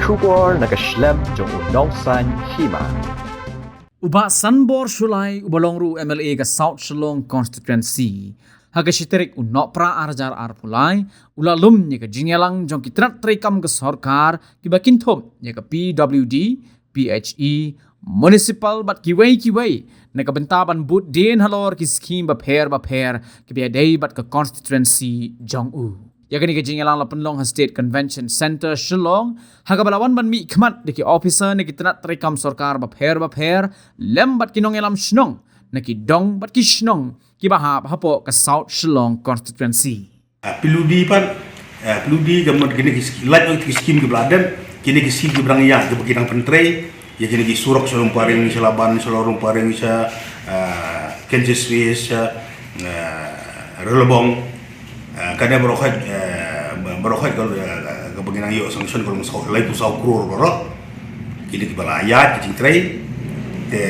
Shubor nakaslem jong unongsan hima. Uba Sanbor Shulai Ubalongru MLA ka South Shillong constituency. Haga shiterik unok pra arjar arpulai ulalum nya ka jinyalang jong kitrat trekam ka sarkar kibakin thom nya ka PWD, PHE, municipal bat kiway na ka bentaban but den halor ki scheme ba pher ki biadai bat ka constituency jong u. Yakni ke jingalang la Penlong State Convention Center Shillong haga balawan ban mi khmat deki officer ne kitnat rekam sarkar ba pher lembat kinong elam shnong na ki dong bat ki shnong ki bahap hapo ka South Shillong constituency. Peludi pan peludi gamot kini kiskilat ki skim ke bladan kini ki skim ke brang ya ke bagi pentre ya kini ki surok solong paring selaban solong paring sa Kansas Swiss relebong kadang berokat kalau kebagian ayo sanction kalau masuk lagi pusau krur berok kini kebalayat kicing tray te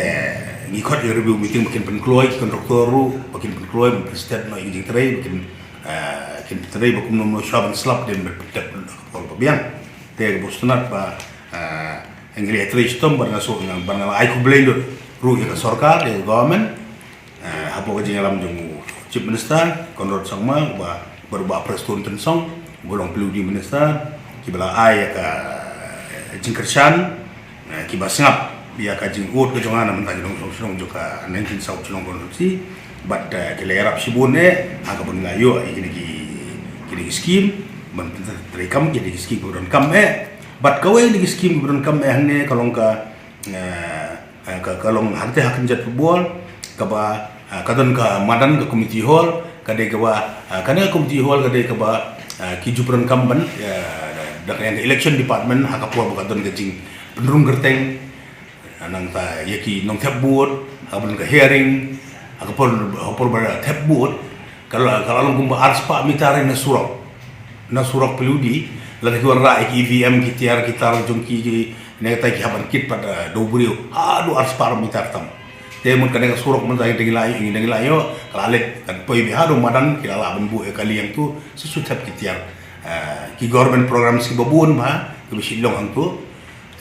ngikut review meeting makin penkloy kontraktor makin penkloy presiden no kicing tray makin tray bakum nomor shaban slap dan berpetak kalau pabiang te bostonat pa engri tray stom barang ay kublay lo ru ya sarkar ya government hapo kajing alam jung chief minister konrad sangma ba berubah preston tensong golong peludi minister kibala ay ka jingkersan kibas ngap dia ka jingut ke jongana mentah jong joka 19 South Shillong Constituency but kelerap sibune aga bengayo kini skim ban terekam kini skim buron kam but kawai ni skim buron kam ne kalong ka kalong harte hakin jat football kaba kadon ka madan ke committee hall kadai kawa kana committee hall kadai kawa kijupran kamban dak yang election department hakapua bukadon gajing penurung gerteng nang ta yaki nong tap board abun ka hearing hapor bar tap board kalau kumba arspa mitare na surok peludi lagi warna EVM kitar jongki neta ki haban kit pada dobrio adu arspa mitar tam temun kadang surok mentah dengan layo kalalet kan poi bihado madan kilala bu kali yang tu susutap kitiar ki government program si babun ba ke Shillong hang tu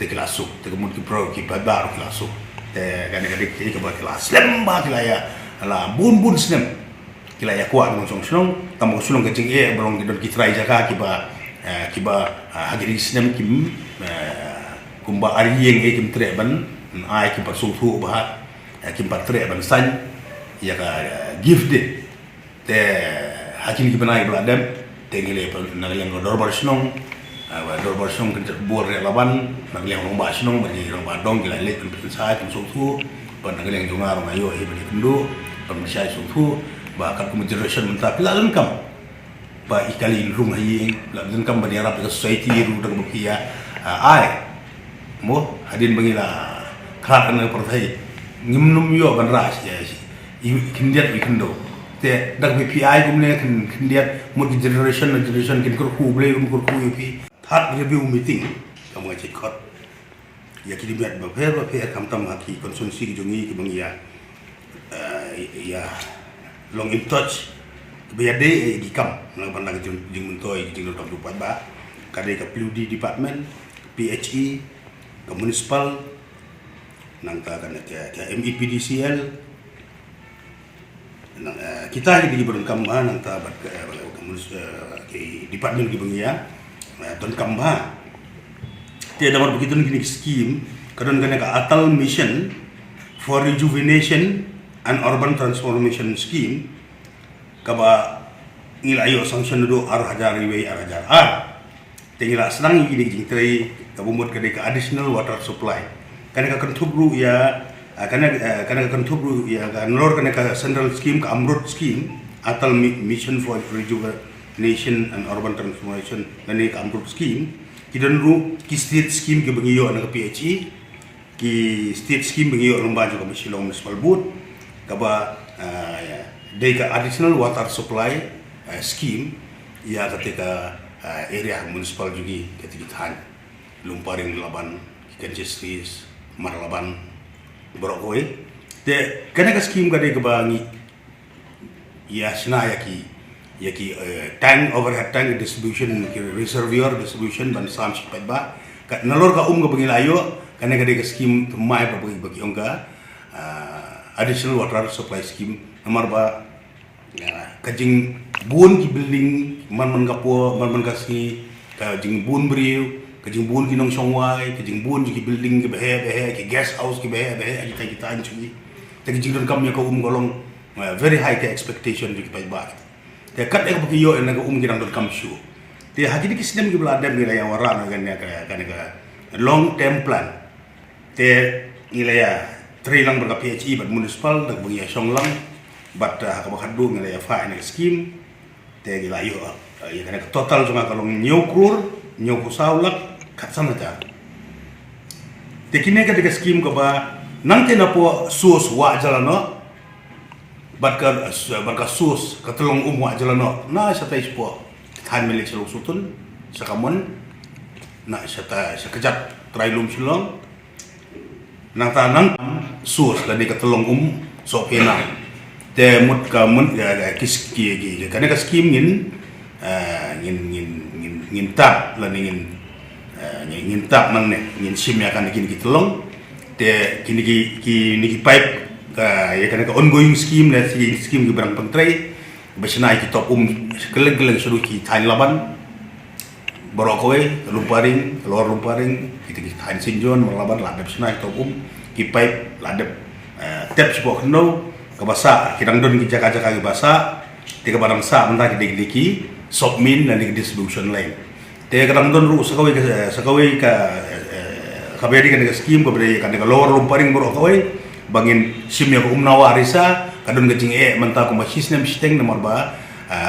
te kelasuk te kemud ki pro ki babar kelasuk te kadang ki ke ba kelas lemba kilaya ala bun snem kilaya kuat ngong Shillong tamu Shillong kecing belum kidon kitrai jaka ki ba hagiri snem kim kumba ari yeng kim treban ai ki pasufu ba hakim patre bansan ya ka gift de te hakim ki banai bladem te ngile nagliang dorbar snong dorbar snong kan bor laban nagliang romba snong bagi romba dong gila le kan sa kan sutu pan nagliang jungar ngayo he bali kundu pan masai sutu ba kan ku generation menta pilalan kam ba ikali rung hayi ladan kam bani arab society ru dang bukia ai mo hadin bangila khat an perthai ngimnum yo ban ras ya kindiat ikendo te dak PI gumne kindiat mod generation kin kur ku ble kur ku yupi that review meeting kamu ngajik khot ya kidi biat ba pher kam tam haki konsumsi jongi ki bang ya long in touch biade di kam nang pandang jing mentoy jing dot du ba kadai ka PWD department PHE ke municipal nang ta kan ke MEPDCL nang kita di berengkam nang ta bat ke department ki bengia ton kamba te nomor begitu ni scheme kadon kan ka Atal Mission for Rejuvenation and Urban Transformation Scheme kaba ngilayo sanction do ar tengila senang ini jingtrai kabumut ka additional water supply karena akan tubru ya karena akan tubru ya nor karena central scheme ka Amrut scheme Atal Mission for Rejuvenation and Urban Transformation nani ka Amrut scheme kidan ru ki state scheme ke bengiyo na ka PHE ki state scheme bengiyo lomba juga Shillong Municipal Board kaba dai ka additional water supply scheme ya ketika area municipal juga ketika lumparing laban Kansas Swiss marlaban borokoi te kana ka scheme ka de bangi ya sina yaki tank overhead tank distribution reservoir distribution ban sam sipat ba nalor ka ka bangilayo kana ka scheme mai bagi ongka additional water supply scheme nomor ba kajing bun ki building man kapo man kasi kajing bun beriu kajing bun ki nong songwai kajing bun ki building ki behe ki guest house ki behe kita anjui tapi jing don kam ya ka golong very high ke expectation ki pai ba te kat ek bagi yo en ka ki don kam show te haji ki sistem ki belada mi ya wara na kan ka long term plan te ilaya trilang berka PHE bat municipal dak bagi songlang bat ka bakadu ngilaya fa en scheme te gila yo ya kan total cuma kalau nyukur saulak kat sana ta te kine ka de scheme ko ba nang te na po sus wa jalano bat ka sus ka telong wa jalano na sa tais po han milik selung sutun sakamon na sa kejat trailum silong nang tanang sus la di ka telong so pena te mut ka ya kis ki kana ka scheme ngin tap la ngin tap nang ne ngin sim ya kan kini telong te kini ki pipe ka ya kana ka ongoing scheme la scheme ki barang pentrei besna ki top keleng sudu ki tain laban borokowe lumparing luar lumparing kita ki tain sinjon laban la besna ki top ki pipe la tap sepo kno ka basa kidang don ki jaka-jaka ki basa te ka barang sa menta ki diki submin dan di distribution line te kadang don ru sakawe ka kabedi kan scheme ko bere kan lower lumparing boro kowe bangin simya ko umnawa arisa kadon gajing menta ko sistem sisteng nomor ba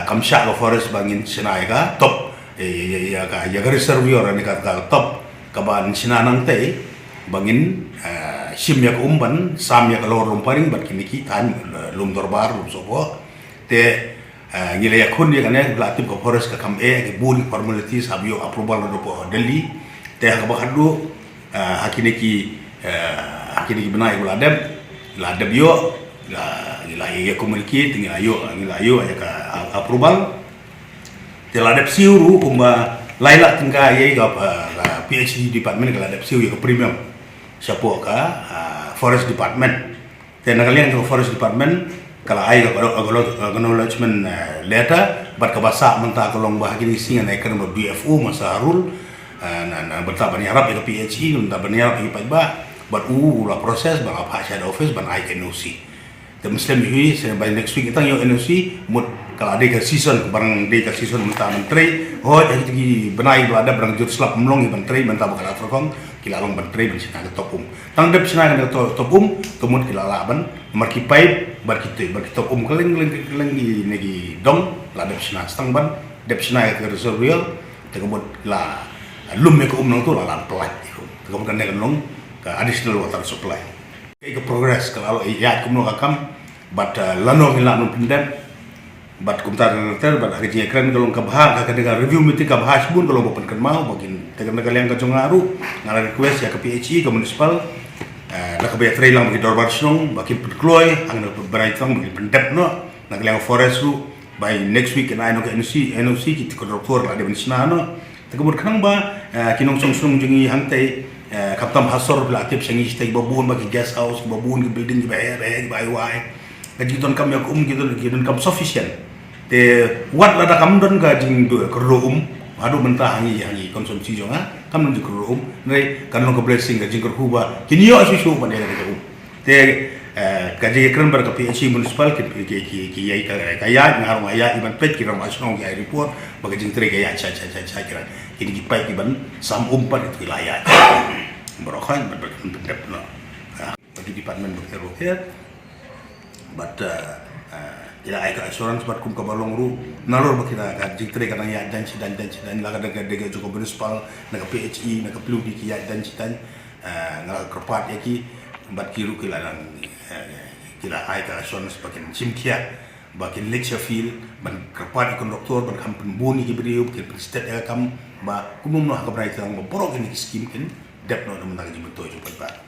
kamsha ko forest bangin sinai ka top ya ka reservoir ni ka top kaban sinanang te bangin simya ko umban samya ka lower lumparing bat kini ki tan lum dorbar lum sopo te ngilaya kun ya kan latif ko forest ka kam ki bun formalities habio approval do po Delhi te ka bakadu hakini ki benai ladab yo la ya komunikasi tinggal ayo ya ka approval te ladab siuru kumba laila tingka ya ka PhD department ka ladab siu ya ka premium siapo ka forest department te nakalian ka forest department kala ai ka acknowledgement letter bat ka basa menta kolong bahagini singa na ikan BFO masa harul na bertaban harap ya PHE nda berniarap ya ba but la proses ba apa head office ban I NOC the muslim hui by next week kita yo NOC mut kalau ada ke season barang de ke season menta menteri ho jadi ki benai belada barang jut slap mlong menteri menta bakal atrokong kila long menteri ben sina topum tang dep sina ke topum tumut kila laban marki pipe bar kita topum keleng negi dong la dep sina stang ban dep sina ke reservoir te kebut la lum ko nang tu la pelat kemudian dengan long ke additional water supply ke progress kalau ya kumno kakam but lano hilano pindem but kumtar ter but hari keren kalau ke bahas ka dengan review meeting ka bahas pun kalau open kan mau bagian tegan kalian ka jongaru ngala request ya ke PHE ke municipal la ka be trailang bagi dorbar snong bagi pedkloy ang beraitang bagi pendep no nagaliang forest ru by next week and I know ke NOC kita ko doktor la de no tegemur kanang ba kinong song jungi hangtai kaptam hasor belatip sengi stay babun bagi guest house babun ki building ki bayar gaji don kam yak gidon kam sufficient te wat lada kam don gaji do kerro adu mentah hangi konsumsi jonga kam don kerro nei kanon ko blessing gaji kerhu ba kinyo asu ban ya te gaji keren ber ka PHE municipal ki yai kaya ngarong aya iban pet ki ram asnong ki report bagi tre kaya cha kira ini ki pai ki ban sam umpan itu wilayah berokan berdep no bagi department berterus but tidak ada assurance buat kum kabalong ru nalor bakira gaji tre kadang ya dan laga daga cukup municipal naga PHE naga pelu di ki ya dan citan ngala kerpat ya ki bat kiru kilanan kila ai ka assurance bakin simkia bakin lecture field ban kerpat ikon doktor ban kampen boni ki beriu ki state ya kam ba kumum no ha kabrai tang borok ni skim kin dep no menang ji betul cukup ba